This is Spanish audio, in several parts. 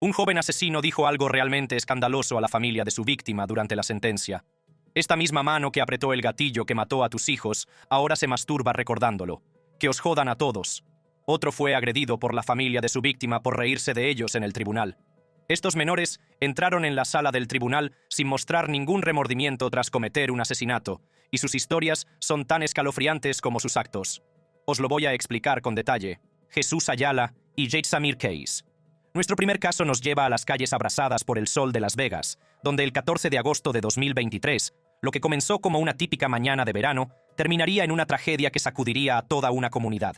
Un joven asesino dijo algo realmente escandaloso a la familia de su víctima durante la sentencia. Esta misma mano que apretó el gatillo que mató a tus hijos, ahora se masturba recordándolo. Que os jodan a todos. Otro fue agredido por la familia de su víctima por reírse de ellos en el tribunal. Estos menores entraron en la sala del tribunal sin mostrar ningún remordimiento tras cometer un asesinato, y sus historias son tan escalofriantes como sus actos. Os lo voy a explicar con detalle. Jesús Ayala y Yetsamir Case. Nuestro primer caso nos lleva a las calles abrasadas por el sol de Las Vegas, donde el 14 de agosto de 2023, lo que comenzó como una típica mañana de verano, terminaría en una tragedia que sacudiría a toda una comunidad.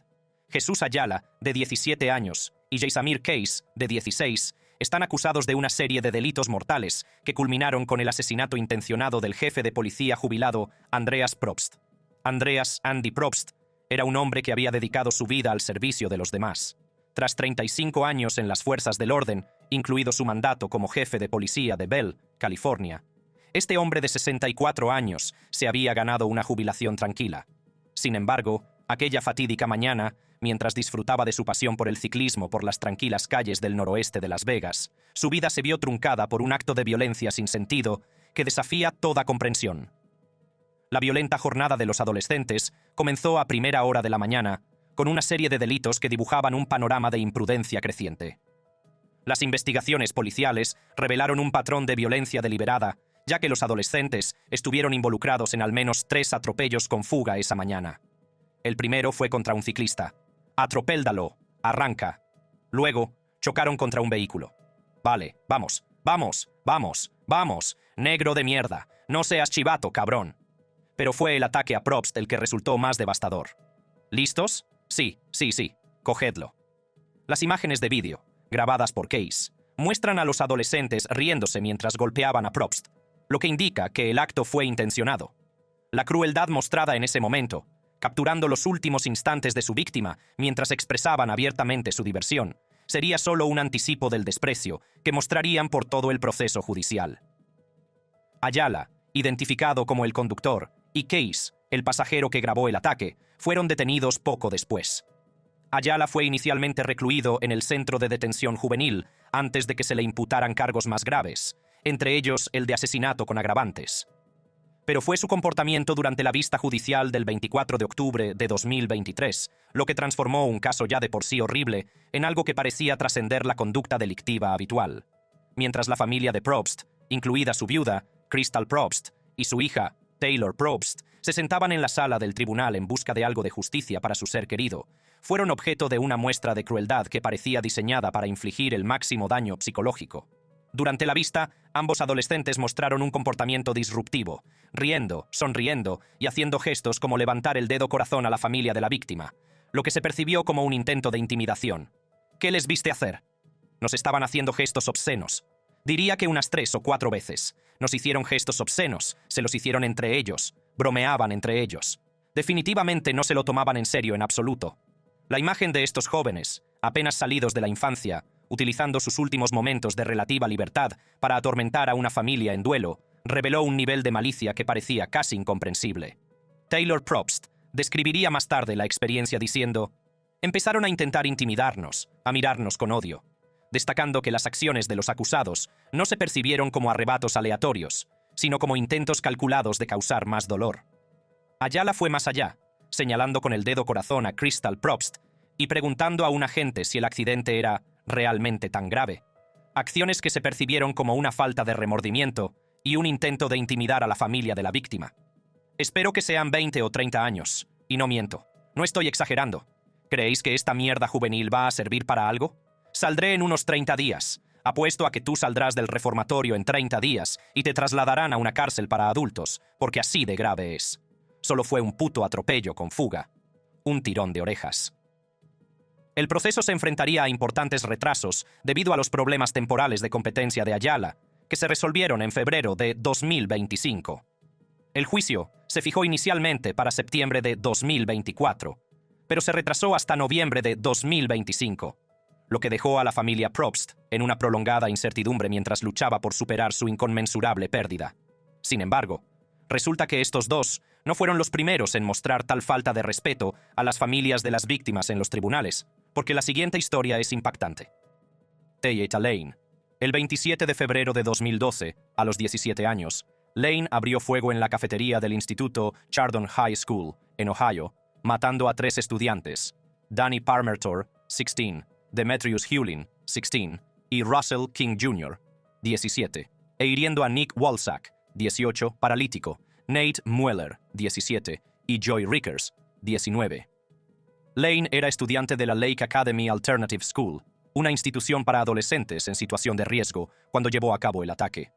Jesús Ayala, de 17 años, y Yetsamir Case, de 16, están acusados de una serie de delitos mortales que culminaron con el asesinato intencionado del jefe de policía jubilado Andreas Probst. Andreas Andy Probst era un hombre que había dedicado su vida al servicio de los demás. Tras 35 años en las fuerzas del orden, incluido su mandato como jefe de policía de Bell, California, este hombre de 64 años se había ganado una jubilación tranquila. Sin embargo, aquella fatídica mañana, mientras disfrutaba de su pasión por el ciclismo por las tranquilas calles del noroeste de Las Vegas, su vida se vio truncada por un acto de violencia sin sentido que desafía toda comprensión. La violenta jornada de los adolescentes comenzó a primera hora de la mañana, con una serie de delitos que dibujaban un panorama de imprudencia creciente. Las investigaciones policiales revelaron un patrón de violencia deliberada, ya que los adolescentes estuvieron involucrados en al menos 3 atropellos con fuga esa mañana. El primero fue contra un ciclista. Atropéldalo, arranca. Luego, chocaron contra un vehículo. Vale, vamos, vamos, vamos, vamos, negro de mierda, no seas chivato, cabrón. Pero fue el ataque a Probst el que resultó más devastador. ¿Listos? Sí, cogedlo. Las imágenes de vídeo, grabadas por Case, muestran a los adolescentes riéndose mientras golpeaban a Probst, lo que indica que el acto fue intencionado. La crueldad mostrada en ese momento, capturando los últimos instantes de su víctima mientras expresaban abiertamente su diversión, sería solo un anticipo del desprecio que mostrarían por todo el proceso judicial. Ayala, identificado como el conductor, y Case, el pasajero que grabó el ataque, fueron detenidos poco después. Ayala fue inicialmente recluido en el centro de detención juvenil antes de que se le imputaran cargos más graves, entre ellos el de asesinato con agravantes. Pero fue su comportamiento durante la vista judicial del 24 de octubre de 2023 lo que transformó un caso ya de por sí horrible en algo que parecía trascender la conducta delictiva habitual. Mientras la familia de Probst, incluida su viuda, Crystal Probst, y su hija, Taylor Probst, se sentaban en la sala del tribunal en busca de algo de justicia para su ser querido, fueron objeto de una muestra de crueldad que parecía diseñada para infligir el máximo daño psicológico. Durante la vista, ambos adolescentes mostraron un comportamiento disruptivo, riendo, sonriendo y haciendo gestos como levantar el dedo corazón a la familia de la víctima, lo que se percibió como un intento de intimidación. ¿Qué les viste hacer? Nos estaban haciendo gestos obscenos. Diría que unas 3 o 4 veces. Nos hicieron gestos obscenos, se los hicieron entre ellos, bromeaban entre ellos. Definitivamente no se lo tomaban en serio en absoluto. La imagen de estos jóvenes, apenas salidos de la infancia, utilizando sus últimos momentos de relativa libertad para atormentar a una familia en duelo, reveló un nivel de malicia que parecía casi incomprensible. Taylor Probst describiría más tarde la experiencia diciendo: «Empezaron a intentar intimidarnos, a mirarnos con odio», destacando que las acciones de los acusados no se percibieron como arrebatos aleatorios, sino como intentos calculados de causar más dolor. Ayala fue más allá, señalando con el dedo corazón a Crystal Probst y preguntando a un agente si el accidente era realmente tan grave. Acciones que se percibieron como una falta de remordimiento y un intento de intimidar a la familia de la víctima. Espero que sean 20 o 30 años, y no miento, no estoy exagerando. ¿Creéis que esta mierda juvenil va a servir para algo? Saldré en unos 30 días. Apuesto a que tú saldrás del reformatorio en 30 días y te trasladarán a una cárcel para adultos, porque así de grave es. Solo fue un puto atropello con fuga. Un tirón de orejas. El proceso se enfrentaría a importantes retrasos debido a los problemas temporales de competencia de Ayala, que se resolvieron en febrero de 2025. El juicio se fijó inicialmente para septiembre de 2024, pero se retrasó hasta noviembre de 2025, lo que dejó a la familia Probst en una prolongada incertidumbre mientras luchaba por superar su inconmensurable pérdida. Sin embargo, resulta que estos dos no fueron los primeros en mostrar tal falta de respeto a las familias de las víctimas en los tribunales, porque la siguiente historia es impactante. Tayeta Lane, El 27 de febrero de 2012, a los 17 años, Lane abrió fuego en la cafetería del instituto Chardon High School, en Ohio, matando a 3 estudiantes, Danny Parmertor, 16, Demetrius Hewlin, 16, y Russell King Jr., 17, e hiriendo a Nick Walsack, 18, paralítico, Nate Mueller, 17, y Joy Rickers, 19. Lane era estudiante de la Lake Academy Alternative School, una institución para adolescentes en situación de riesgo, cuando llevó a cabo el ataque.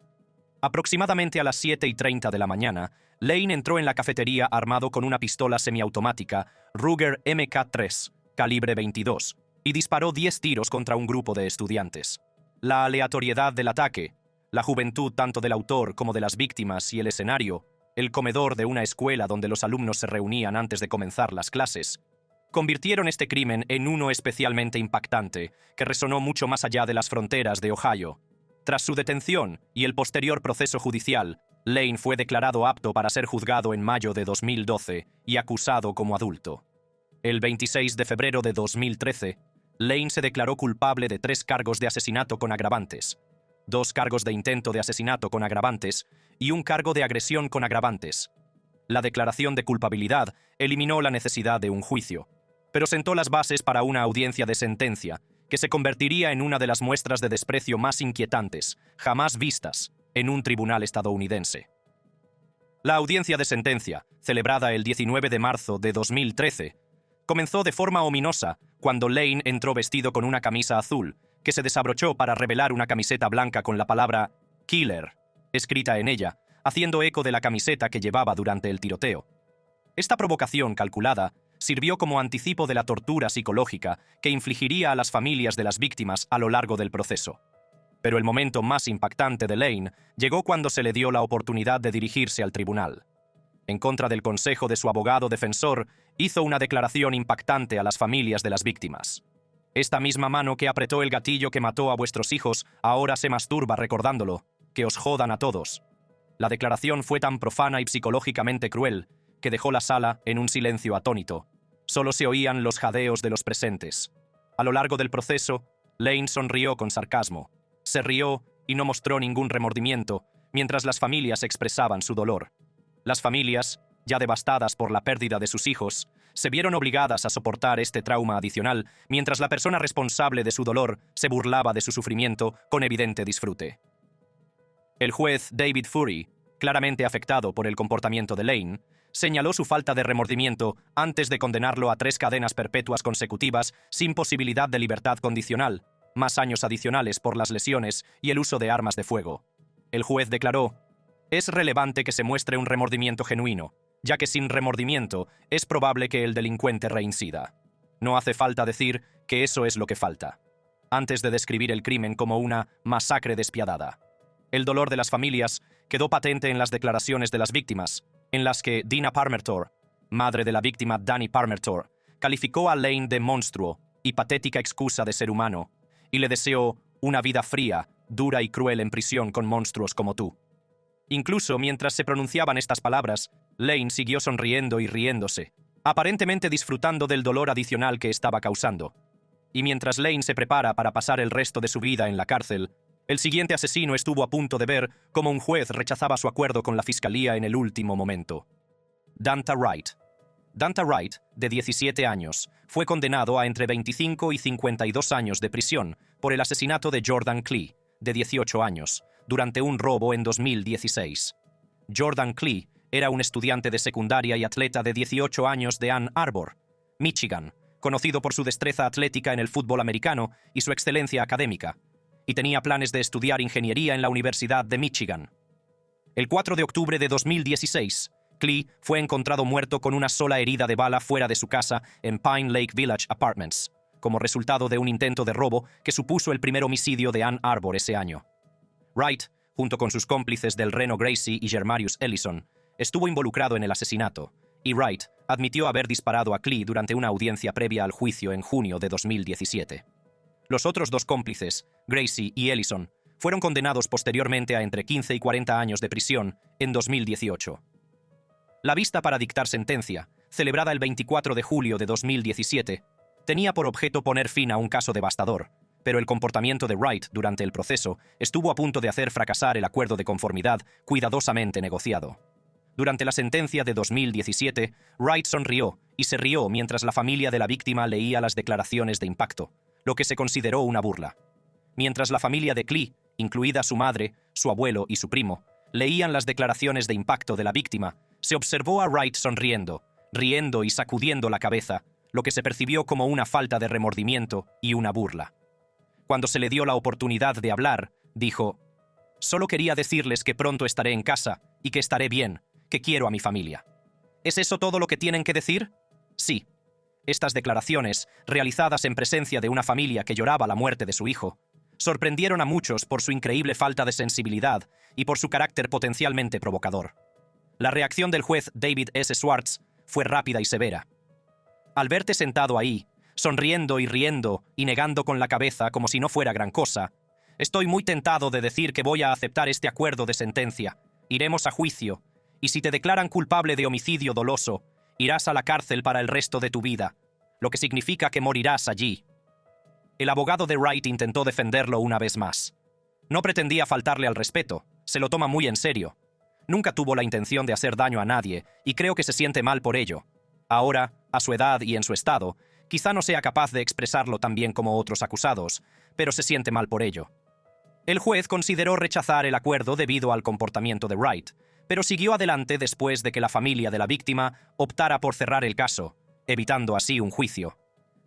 Aproximadamente a las 7:30 de la mañana, Lane entró en la cafetería armado con una pistola semiautomática Ruger Mk3, calibre 22, y disparó 10 tiros contra un grupo de estudiantes. La aleatoriedad del ataque, la juventud tanto del autor como de las víctimas y el escenario, el comedor de una escuela donde los alumnos se reunían antes de comenzar las clases, convirtieron este crimen en uno especialmente impactante, que resonó mucho más allá de las fronteras de Ohio. Tras su detención y el posterior proceso judicial, Lane fue declarado apto para ser juzgado en mayo de 2012 y acusado como adulto. El 26 de febrero de 2013, Lane se declaró culpable de 3 cargos de asesinato con agravantes, 2 cargos de intento de asesinato con agravantes y 1 cargo de agresión con agravantes. La declaración de culpabilidad eliminó la necesidad de un juicio, pero sentó las bases para una audiencia de sentencia que se convertiría en una de las muestras de desprecio más inquietantes jamás vistas en un tribunal estadounidense. La audiencia de sentencia, celebrada el 19 de marzo de 2013, comenzó de forma ominosa cuando Lane entró vestido con una camisa azul que se desabrochó para revelar una camiseta blanca con la palabra Killer escrita en ella, haciendo eco de la camiseta que llevaba durante el tiroteo. Esta provocación calculada sirvió como anticipo de la tortura psicológica que infligiría a las familias de las víctimas a lo largo del proceso. Pero el momento más impactante de Lane llegó cuando se le dio la oportunidad de dirigirse al tribunal. En contra del consejo de su abogado defensor, hizo una declaración impactante a las familias de las víctimas. Esta misma mano que apretó el gatillo que mató a vuestros hijos ahora se masturba recordándolo. Que os jodan a todos. La declaración fue tan profana y psicológicamente cruel que dejó la sala en un silencio atónito. Solo se oían los jadeos de los presentes. A lo largo del proceso, Lane sonrió con sarcasmo. Se rió y no mostró ningún remordimiento, mientras las familias expresaban su dolor. Las familias, ya devastadas por la pérdida de sus hijos, se vieron obligadas a soportar este trauma adicional, mientras la persona responsable de su dolor se burlaba de su sufrimiento con evidente disfrute. El juez David Fury, claramente afectado por el comportamiento de Lane, señaló su falta de remordimiento antes de condenarlo a 3 cadenas perpetuas consecutivas sin posibilidad de libertad condicional, más años adicionales por las lesiones y el uso de armas de fuego. El juez declaró: «Es relevante que se muestre un remordimiento genuino, ya que sin remordimiento es probable que el delincuente reincida. No hace falta decir que eso es lo que falta», antes de describir el crimen como una masacre despiadada. El dolor de las familias quedó patente en las declaraciones de las víctimas, en las que Dina Parmertor, madre de la víctima Danny Parmertor, calificó a Lane de monstruo y patética excusa de ser humano, y le deseó una vida fría, dura y cruel en prisión con monstruos como tú. Incluso mientras se pronunciaban estas palabras, Lane siguió sonriendo y riéndose, aparentemente disfrutando del dolor adicional que estaba causando. Y mientras Lane se prepara para pasar el resto de su vida en la cárcel, el siguiente asesino estuvo a punto de ver cómo un juez rechazaba su acuerdo con la fiscalía en el último momento. Danta Wright. Danta Wright, de 17 años, fue condenado a entre 25 y 52 años de prisión por el asesinato de Jordan Klee, de 18 años, durante un robo en 2016. Jordan Klee era un estudiante de secundaria y atleta de 18 años de Ann Arbor, Michigan, conocido por su destreza atlética en el fútbol americano y su excelencia académica, y tenía planes de estudiar ingeniería en la Universidad de Michigan. El 4 de octubre de 2016, Klee fue encontrado muerto con una sola herida de bala fuera de su casa en Pine Lake Village Apartments, como resultado de un intento de robo que supuso el primer homicidio de Ann Arbor ese año. Wright, junto con sus cómplices del Reno Gracie y Jermarius Ellison, estuvo involucrado en el asesinato, y Wright admitió haber disparado a Klee durante una audiencia previa al juicio en junio de 2017. Los otros 2 cómplices, Gracie y Ellison, fueron condenados posteriormente a entre 15 y 40 años de prisión en 2018. La vista para dictar sentencia, celebrada el 24 de julio de 2017, tenía por objeto poner fin a un caso devastador, pero el comportamiento de Wright durante el proceso estuvo a punto de hacer fracasar el acuerdo de conformidad cuidadosamente negociado. Durante la sentencia de 2017, Wright sonrió y se rió mientras la familia de la víctima leía las declaraciones de impacto, lo que se consideró una burla. Mientras la familia de Klee, incluida su madre, su abuelo y su primo, leían las declaraciones de impacto de la víctima, se observó a Wright sonriendo, riendo y sacudiendo la cabeza, lo que se percibió como una falta de remordimiento y una burla. Cuando se le dio la oportunidad de hablar, dijo: «Solo quería decirles que pronto estaré en casa y que estaré bien, que quiero a mi familia». ¿Es eso todo lo que tienen que decir? Sí. Estas declaraciones, realizadas en presencia de una familia que lloraba la muerte de su hijo, sorprendieron a muchos por su increíble falta de sensibilidad y por su carácter potencialmente provocador. La reacción del juez David S. Schwartz fue rápida y severa. «Al verte sentado ahí, sonriendo y riendo y negando con la cabeza como si no fuera gran cosa, estoy muy tentado de decir que voy a aceptar este acuerdo de sentencia. Iremos a juicio, y si te declaran culpable de homicidio doloso, irás a la cárcel para el resto de tu vida, lo que significa que morirás allí». El abogado de Wright intentó defenderlo una vez más. No pretendía faltarle al respeto, se lo toma muy en serio. Nunca tuvo la intención de hacer daño a nadie, y creo que se siente mal por ello. Ahora, a su edad y en su estado, quizá no sea capaz de expresarlo tan bien como otros acusados, pero se siente mal por ello. El juez consideró rechazar el acuerdo debido al comportamiento de Wright, pero siguió adelante después de que la familia de la víctima optara por cerrar el caso, evitando así un juicio.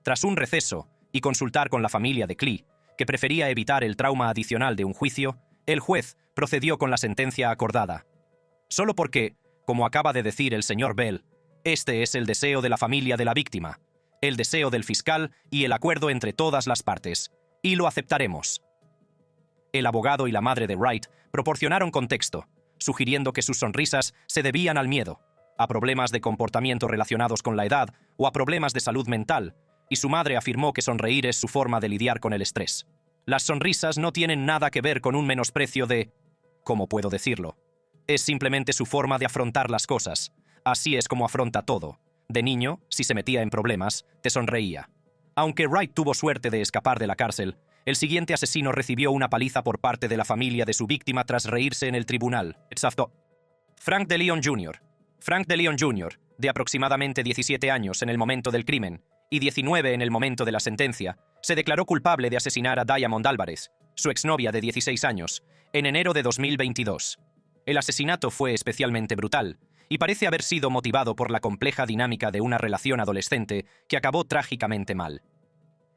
Tras un receso, y consultar con la familia de Klee, que prefería evitar el trauma adicional de un juicio, el juez procedió con la sentencia acordada. Solo porque, como acaba de decir el señor Bell, este es el deseo de la familia de la víctima, el deseo del fiscal y el acuerdo entre todas las partes, y lo aceptaremos. El abogado y la madre de Wright proporcionaron contexto, sugiriendo que sus sonrisas se debían al miedo, a problemas de comportamiento relacionados con la edad o a problemas de salud mental, y su madre afirmó que sonreír es su forma de lidiar con el estrés. Las sonrisas no tienen nada que ver con un menosprecio de... ¿Cómo puedo decirlo? Es simplemente su forma de afrontar las cosas. Así es como afronta todo. De niño, si se metía en problemas, te sonreía. Aunque Wright tuvo suerte de escapar de la cárcel, el siguiente asesino recibió una paliza por parte de la familia de su víctima tras reírse en el tribunal. Frank DeLeon Jr. Frank DeLeon Jr., de aproximadamente 17 años en el momento del crimen, y 19 en el momento de la sentencia, se declaró culpable de asesinar a Diamond Álvarez, su exnovia de 16 años, en enero de 2022. El asesinato fue especialmente brutal, y parece haber sido motivado por la compleja dinámica de una relación adolescente que acabó trágicamente mal.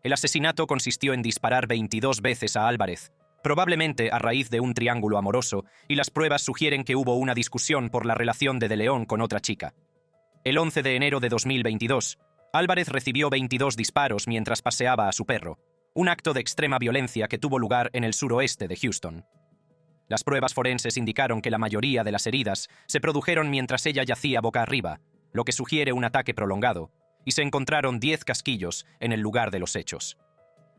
El asesinato consistió en disparar 22 veces a Álvarez, probablemente a raíz de un triángulo amoroso, y las pruebas sugieren que hubo una discusión por la relación de DeLeon con otra chica. El 11 de enero de 2022, Álvarez recibió 22 disparos mientras paseaba a su perro, un acto de extrema violencia que tuvo lugar en el suroeste de Houston. Las pruebas forenses indicaron que la mayoría de las heridas se produjeron mientras ella yacía boca arriba, lo que sugiere un ataque prolongado, y se encontraron 10 casquillos en el lugar de los hechos.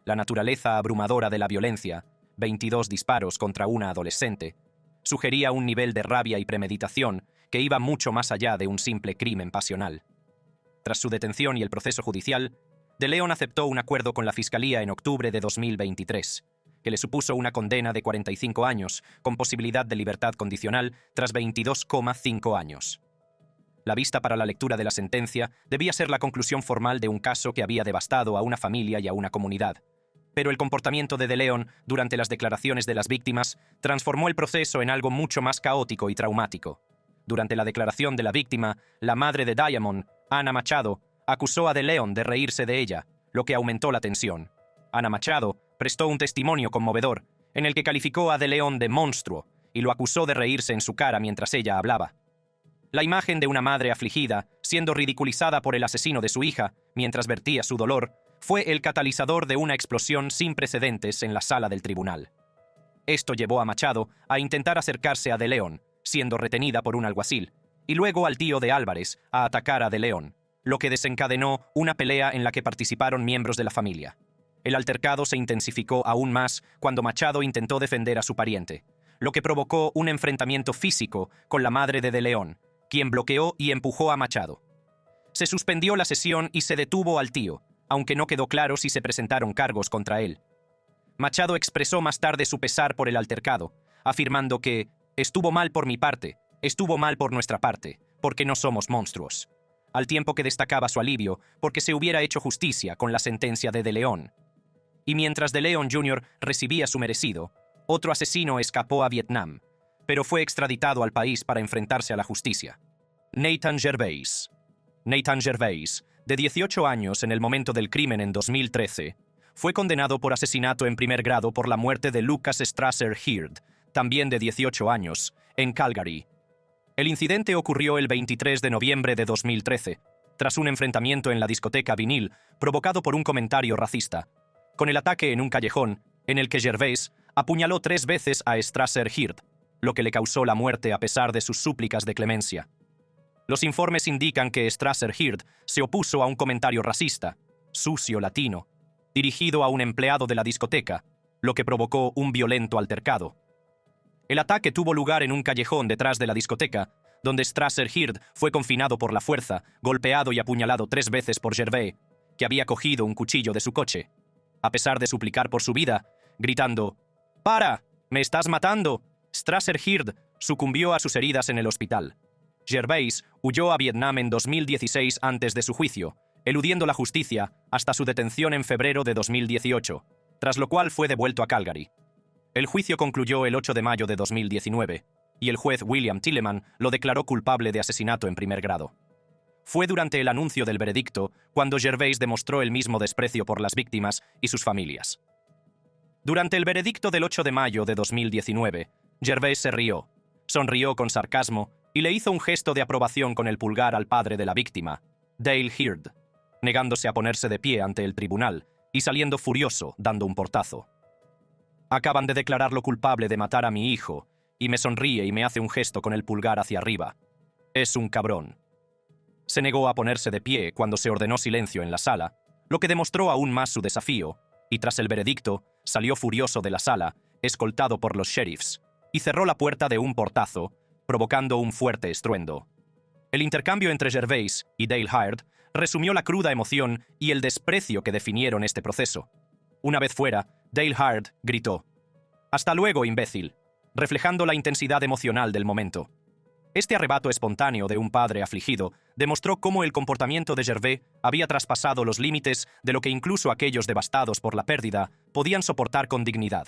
La naturaleza abrumadora de la violencia, 22 disparos contra una adolescente, sugería un nivel de rabia y premeditación que iba mucho más allá de un simple crimen pasional. Tras su detención y el proceso judicial, DeLeon aceptó un acuerdo con la Fiscalía en octubre de 2023, que le supuso una condena de 45 años, con posibilidad de libertad condicional tras 22,5 años. La vista para la lectura de la sentencia debía ser la conclusión formal de un caso que había devastado a una familia y a una comunidad. Pero el comportamiento de DeLeon durante las declaraciones de las víctimas transformó el proceso en algo mucho más caótico y traumático. Durante la declaración de la víctima, la madre de Diamond, Ana Machado, acusó a DeLeon de reírse de ella, lo que aumentó la tensión. Ana Machado prestó un testimonio conmovedor, en el que calificó a DeLeon de monstruo y lo acusó de reírse en su cara mientras ella hablaba. La imagen de una madre afligida, siendo ridiculizada por el asesino de su hija, mientras vertía su dolor, fue el catalizador de una explosión sin precedentes en la sala del tribunal. Esto llevó a Machado a intentar acercarse a DeLeon, siendo retenida por un alguacil, y luego al tío de Álvarez a atacar a DeLeon, lo que desencadenó una pelea en la que participaron miembros de la familia. El altercado se intensificó aún más cuando Machado intentó defender a su pariente, lo que provocó un enfrentamiento físico con la madre de DeLeon, quien bloqueó y empujó a Machado. Se suspendió la sesión y se detuvo al tío, aunque no quedó claro si se presentaron cargos contra él. Machado expresó más tarde su pesar por el altercado, afirmando que estuvo mal por mi parte, estuvo mal por nuestra parte, porque no somos monstruos, al tiempo que destacaba su alivio porque se hubiera hecho justicia con la sentencia de León. Y mientras De León Jr. recibía su merecido, otro asesino escapó a Vietnam, pero fue extraditado al país para enfrentarse a la justicia. Nathan Gervais. Nathan Gervais, de 18 años en el momento del crimen en 2013, fue condenado por asesinato en primer grado por la muerte de Lucas Strasser Heard, también de 18 años, en Calgary. El incidente ocurrió el 23 de noviembre de 2013, tras un enfrentamiento en la discoteca Vinil provocado por un comentario racista, con el ataque en un callejón en el que Gervais apuñaló 3 veces a Strasser Heard, lo que le causó la muerte a pesar de sus súplicas de clemencia. Los informes indican que Strasser Heard se opuso a un comentario racista, sucio latino, dirigido a un empleado de la discoteca, lo que provocó un violento altercado. El ataque tuvo lugar en un callejón detrás de la discoteca, donde Strasser Heard fue confinado por la fuerza, golpeado y apuñalado 3 veces por Gervais, que había cogido un cuchillo de su coche. A pesar de suplicar por su vida, gritando «¡Para! ¡Me estás matando!», Strasser Heard sucumbió a sus heridas en el hospital. Gervais huyó a Vietnam en 2016 antes de su juicio, eludiendo la justicia hasta su detención en febrero de 2018, tras lo cual fue devuelto a Calgary. El juicio concluyó el 8 de mayo de 2019, y el juez William Tilleman lo declaró culpable de asesinato en primer grado. Fue durante el anuncio del veredicto cuando Gervais demostró el mismo desprecio por las víctimas y sus familias. Durante el veredicto del 8 de mayo de 2019, Gervais se rió, sonrió con sarcasmo y le hizo un gesto de aprobación con el pulgar al padre de la víctima, Dale Heard, negándose a ponerse de pie ante el tribunal y saliendo furioso, dando un portazo. «Acaban de declararlo culpable de matar a mi hijo, y me sonríe y me hace un gesto con el pulgar hacia arriba. Es un cabrón». Se negó a ponerse de pie cuando se ordenó silencio en la sala, lo que demostró aún más su desafío, y tras el veredicto, salió furioso de la sala, escoltado por los sheriffs, y cerró la puerta de un portazo, provocando un fuerte estruendo. El intercambio entre Gervais y Dale Heard resumió la cruda emoción y el desprecio que definieron este proceso. Una vez fuera, Dale Heard gritó «¡Hasta luego, imbécil!», reflejando la intensidad emocional del momento. Este arrebato espontáneo de un padre afligido demostró cómo el comportamiento de Gervais había traspasado los límites de lo que incluso aquellos devastados por la pérdida podían soportar con dignidad.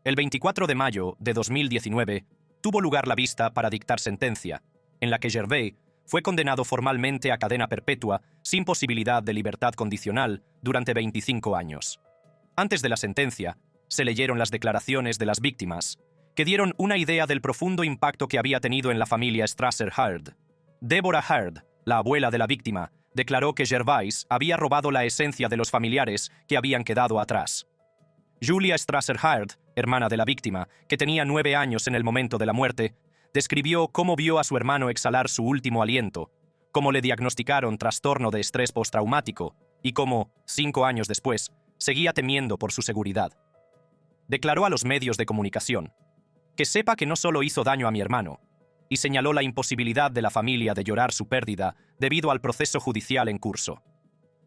El 24 de mayo de 2019 tuvo lugar la vista para dictar sentencia, en la que Gervais fue condenado formalmente a cadena perpetua sin posibilidad de libertad condicional durante 25 años. Antes de la sentencia, se leyeron las declaraciones de las víctimas, que dieron una idea del profundo impacto que había tenido en la familia Strasser Heard. Deborah Heard, la abuela de la víctima, declaró que Gervais había robado la esencia de los familiares que habían quedado atrás. Julia Strasser Heard, hermana de la víctima, que tenía 9 años en el momento de la muerte, describió cómo vio a su hermano exhalar su último aliento, cómo le diagnosticaron trastorno de estrés postraumático y cómo, 5 años después, seguía temiendo por su seguridad. Declaró a los medios de comunicación que sepa que no solo hizo daño a mi hermano, y señaló la imposibilidad de la familia de llorar su pérdida debido al proceso judicial en curso.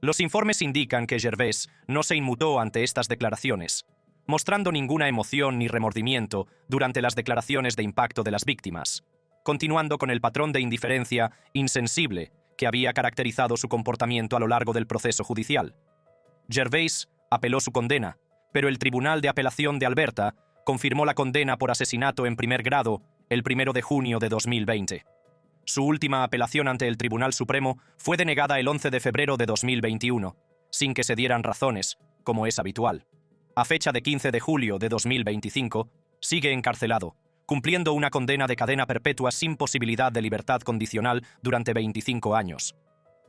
Los informes indican que Gervais no se inmutó ante estas declaraciones, mostrando ninguna emoción ni remordimiento durante las declaraciones de impacto de las víctimas, continuando con el patrón de indiferencia insensible que había caracterizado su comportamiento a lo largo del proceso judicial. Gervais apeló su condena, pero el Tribunal de Apelación de Alberta confirmó la condena por asesinato en primer grado el 1 de junio de 2020. Su última apelación ante el Tribunal Supremo fue denegada el 11 de febrero de 2021, sin que se dieran razones, como es habitual. A fecha de 15 de julio de 2025, sigue encarcelado, cumpliendo una condena de cadena perpetua sin posibilidad de libertad condicional durante 25 años.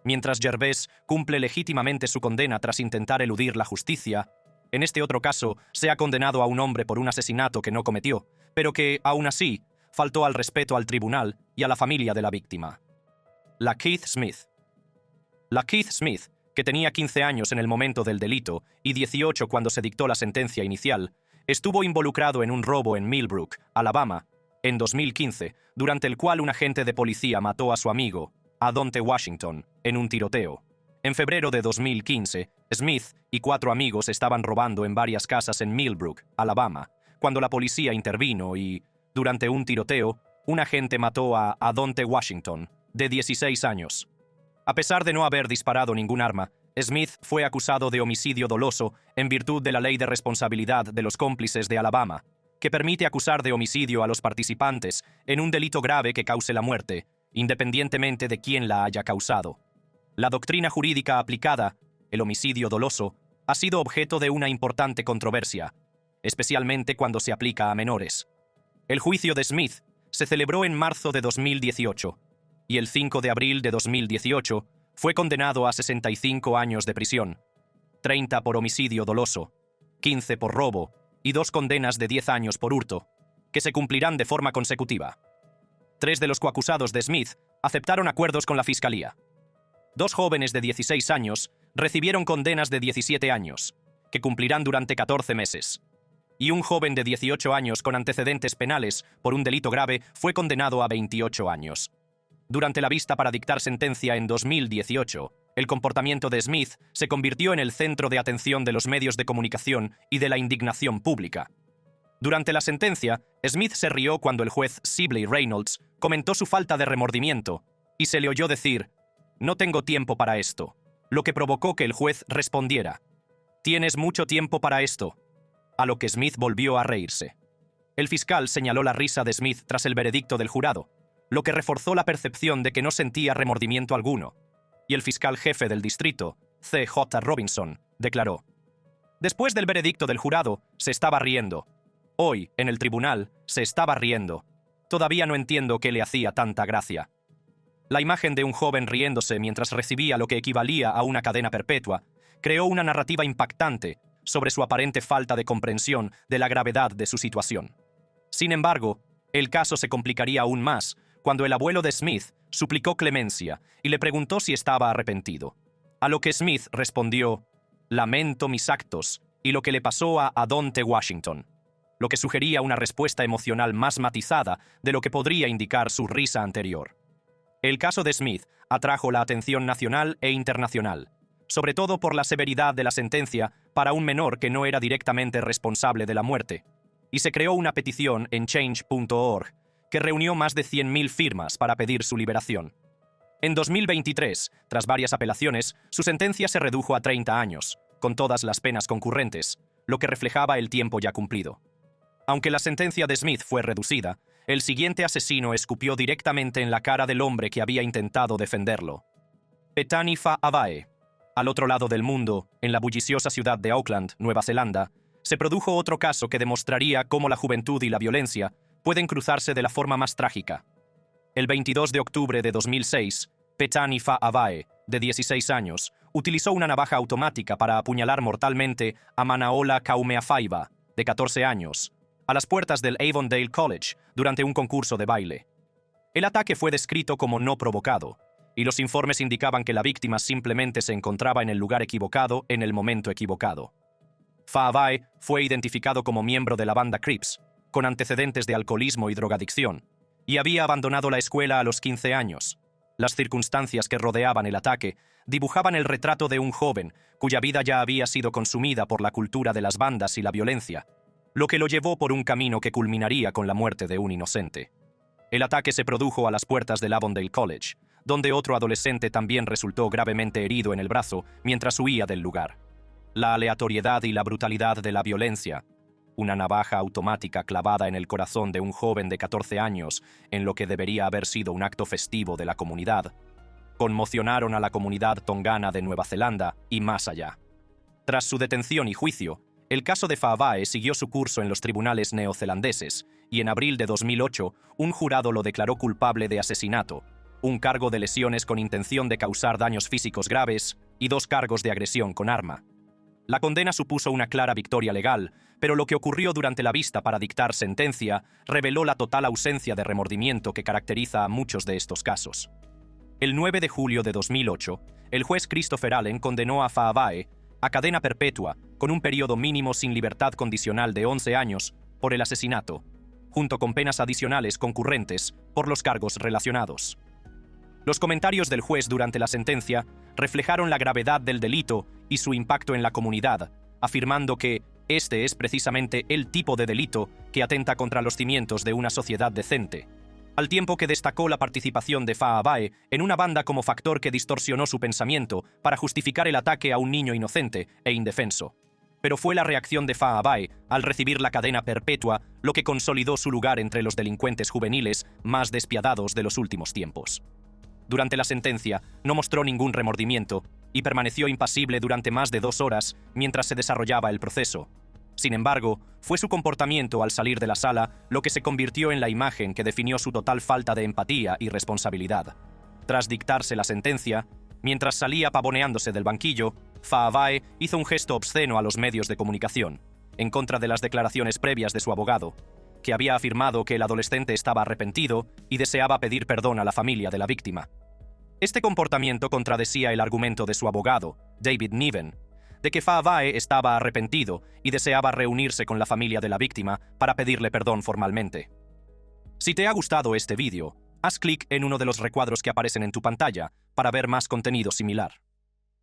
Mientras Gervais cumple legítimamente su condena tras intentar eludir la justicia, en este otro caso se ha condenado a un hombre por un asesinato que no cometió, pero que, aún así, faltó al respeto al tribunal y a la familia de la víctima. Lakeith Smith. Lakeith Smith, que tenía 15 años en el momento del delito y 18 cuando se dictó la sentencia inicial, estuvo involucrado en un robo en Millbrook, Alabama, en 2015, durante el cual un agente de policía mató a su amigo, Adonte Washington, en un tiroteo. En febrero de 2015, Smith y 4 amigos estaban robando en varias casas en Millbrook, Alabama, cuando la policía intervino y, durante un tiroteo, un agente mató a Adonte Washington, de 16 años. A pesar de no haber disparado ningún arma, Smith fue acusado de homicidio doloso en virtud de la Ley de Responsabilidad de los Cómplices de Alabama, que permite acusar de homicidio a los participantes en un delito grave que cause la muerte, independientemente de quién la haya causado. La doctrina jurídica aplicada, el homicidio doloso, ha sido objeto de una importante controversia, especialmente cuando se aplica a menores. El juicio de Smith se celebró en marzo de 2018 y el 5 de abril de 2018 fue condenado a 65 años de prisión, 30 por homicidio doloso, 15 por robo y 2 condenas de 10 años por hurto, que se cumplirán de forma consecutiva. 3 de los coacusados de Smith aceptaron acuerdos con la fiscalía. 2 jóvenes de 16 años recibieron condenas de 17 años, que cumplirán durante 14 meses. Y un joven de 18 años con antecedentes penales por un delito grave fue condenado a 28 años. Durante la vista para dictar sentencia en 2018, el comportamiento de Smith se convirtió en el centro de atención de los medios de comunicación y de la indignación pública. Durante la sentencia, Smith se rió cuando el juez Sibley Reynolds comentó su falta de remordimiento y se le oyó decir: «No tengo tiempo para esto», lo que provocó que el juez respondiera: «Tienes mucho tiempo para esto», a lo que Smith volvió a reírse. El fiscal señaló la risa de Smith tras el veredicto del jurado, lo que reforzó la percepción de que no sentía remordimiento alguno, y el fiscal jefe del distrito, C.J. Robinson, declaró: «Después del veredicto del jurado, se estaba riendo. Hoy, en el tribunal, se estaba riendo. Todavía no entiendo qué le hacía tanta gracia». La imagen de un joven riéndose mientras recibía lo que equivalía a una cadena perpetua creó una narrativa impactante sobre su aparente falta de comprensión de la gravedad de su situación. Sin embargo, el caso se complicaría aún más cuando el abuelo de Smith suplicó clemencia y le preguntó si estaba arrepentido. A lo que Smith respondió: «Lamento mis actos y lo que le pasó a Adonte Washington», lo que sugería una respuesta emocional más matizada de lo que podría indicar su risa anterior. El caso de Smith atrajo la atención nacional e internacional, sobre todo por la severidad de la sentencia para un menor que no era directamente responsable de la muerte, y se creó una petición en Change.org que reunió más de 100.000 firmas para pedir su liberación. En 2023, tras varias apelaciones, su sentencia se redujo a 30 años, con todas las penas concurrentes, lo que reflejaba el tiempo ya cumplido. Aunque la sentencia de Smith fue reducida, el siguiente asesino escupió directamente en la cara del hombre que había intentado defenderlo. Petani Fa'avae. Al otro lado del mundo, en la bulliciosa ciudad de Auckland, Nueva Zelanda, se produjo otro caso que demostraría cómo la juventud y la violencia pueden cruzarse de la forma más trágica. El 22 de octubre de 2006, Petani Fa'avae, de 16 años, utilizó una navaja automática para apuñalar mortalmente a Manaola Kaumeafaiva, de 14 años, a las puertas del Avondale College durante un concurso de baile. El ataque fue descrito como no provocado, y los informes indicaban que la víctima simplemente se encontraba en el lugar equivocado en el momento equivocado. Fa'avae fue identificado como miembro de la banda Crips, con antecedentes de alcoholismo y drogadicción, y había abandonado la escuela a los 15 años. Las circunstancias que rodeaban el ataque dibujaban el retrato de un joven cuya vida ya había sido consumida por la cultura de las bandas y la violencia, lo que lo llevó por un camino que culminaría con la muerte de un inocente. El ataque se produjo a las puertas del Avondale College, donde otro adolescente también resultó gravemente herido en el brazo mientras huía del lugar. La aleatoriedad y la brutalidad de la violencia, una navaja automática clavada en el corazón de un joven de 14 años en lo que debería haber sido un acto festivo de la comunidad, conmocionaron a la comunidad tongana de Nueva Zelanda y más allá. Tras su detención y juicio, el caso de Fa'avae siguió su curso en los tribunales neozelandeses y en abril de 2008 un jurado lo declaró culpable de asesinato, un cargo de lesiones con intención de causar daños físicos graves y 2 cargos de agresión con arma. La condena supuso una clara victoria legal, pero lo que ocurrió durante la vista para dictar sentencia reveló la total ausencia de remordimiento que caracteriza a muchos de estos casos. El 9 de julio de 2008, el juez Christopher Allen condenó a Fa'avae a cadena perpetua con un periodo mínimo sin libertad condicional de 11 años por el asesinato, junto con penas adicionales concurrentes por los cargos relacionados. Los comentarios del juez durante la sentencia reflejaron la gravedad del delito y su impacto en la comunidad, afirmando que este es precisamente el tipo de delito que atenta contra los cimientos de una sociedad decente, al tiempo que destacó la participación de Fa Abae en una banda como factor que distorsionó su pensamiento para justificar el ataque a un niño inocente e indefenso. Pero fue la reacción de Fa Abae al recibir la cadena perpetua lo que consolidó su lugar entre los delincuentes juveniles más despiadados de los últimos tiempos. Durante la sentencia, no mostró ningún remordimiento y permaneció impasible durante más de 2 horas mientras se desarrollaba el proceso. Sin embargo, fue su comportamiento al salir de la sala lo que se convirtió en la imagen que definió su total falta de empatía y responsabilidad. Tras dictarse la sentencia, mientras salía pavoneándose del banquillo, Fa Abae hizo un gesto obsceno a los medios de comunicación, en contra de las declaraciones previas de su abogado, que había afirmado que el adolescente estaba arrepentido y deseaba pedir perdón a la familia de la víctima. Este comportamiento contradecía el argumento de su abogado, David Niven, de que Fa Abae estaba arrepentido y deseaba reunirse con la familia de la víctima para pedirle perdón formalmente. Si te ha gustado este vídeo, haz clic en uno de los recuadros que aparecen en tu pantalla para ver más contenido similar.